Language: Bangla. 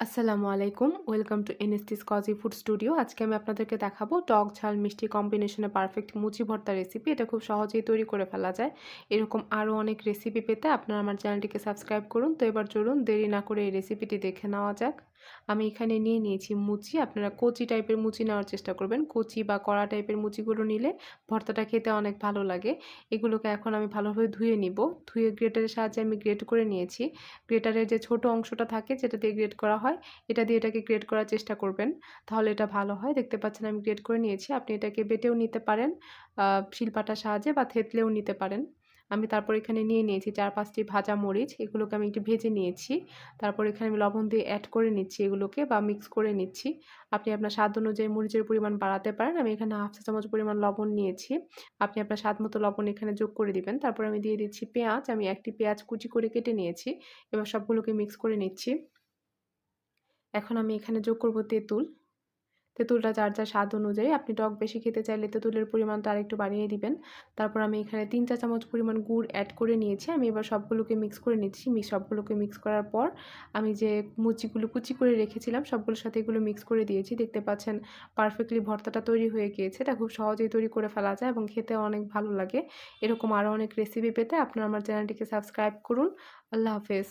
আসসালামু আলাইকুম। ওয়েলকাম টু এনএসটিস কজি ফুড স্টুডিও। আজকে আমি আপনাদেরকে দেখাবো টক, ঝাল, মিষ্টি কম্বিনেশনে পারফেক্ট মুচি ভর্তা রেসিপি। এটা খুব সহজেই তৈরি করে ফেলা যায়। এরকম আরও অনেক রেসিপি পেতে আপনারা আমার চ্যানেলটিকে সাবস্ক্রাইব করুন। তো এবার চলুন দেরি না করে এই রেসিপিটি দেখে নেওয়া যাক। আমি এখানে নিয়ে নিয়েছি মুচি। আপনারা কচি টাইপের মুচি নেওয়ার চেষ্টা করবেন। কচি বা কড়া টাইপের মুচিগুলো নিলে ভর্তাটা খেতে অনেক ভালো লাগে। এগুলোকে এখন আমি ভালোভাবে ধুয়ে নিব। ধুয়ে গ্রেটারের সাহায্যে আমি গ্রেট করে নিয়েছি। গ্রেটারের যে ছোট অংশটা থাকে যেটা দিয়ে গ্রেট করা হয়, এটা দিয়ে এটাকে গ্রেট করার চেষ্টা করবেন। তাহলে এটা ভালো হয়। দেখতে পাচ্ছেন আমি গ্রেট করে নিয়েছি। আপনি এটাকে বেটেও নিতে পারেন, শিলপাটার সাহায্যে বা থেতলেও নিতে পারেন। আমি তারপর এখানে নিয়ে নিয়েছি ৪-৫ টি ভাজা মরিচ। এগুলোকে আমি একটু ভেজে নিয়েছি। তারপর এখানে আমি লবণ দিয়ে অ্যাড করে নিচ্ছি এগুলোকে বা মিক্স করে নিচ্ছি। আপনি আপনার স্বাদ অনুযায়ী মরিচের পরিমাণ বাড়াতে পারেন। আমি এখানে 1/2 চা চামচ পরিমাণ লবণ নিয়েছি। আপনি আপনার স্বাদ মতো লবণ এখানে যোগ করে দিবেন। তারপর আমি দিয়ে দিচ্ছি পেঁয়াজ। আমি ১ টি পেঁয়াজ কুচি করে কেটে নিয়েছি। এবার সবগুলোকে মিক্স করে নিচ্ছি। এখন আমি এখানে যোগ করব তেঁতুল। তেঁতুলটা যার স্বাদ অনুযায়ী আপনি টক বেশি খেতে চাইলে তেঁতুলের পরিমাণটা আরেকটু বাড়িয়ে দিবেন। তারপর আমি এখানে ৩ চা চামচ পরিমাণ গুড় অ্যাড করে নিয়েছি। আমি এবার সবগুলোকে মিক্স করে নিচ্ছি। সবগুলোকে মিক্স করার পর আমি যে মুচিগুলো কুচি করে রেখেছিলাম সবগুলোর সাথে এগুলো মিক্স করে দিয়েছি। দেখতে পাচ্ছেন পারফেক্টলি ভর্তাটা তৈরি হয়ে গিয়েছে। এটা খুব সহজেই তৈরি করে ফেলা যায় এবং খেতেও অনেক ভালো লাগে। এরকম আরও অনেক রেসিপি পেতে আপনারা আমার চ্যানেলটিকে সাবস্ক্রাইব করুন। আল্লাহ হাফেজ।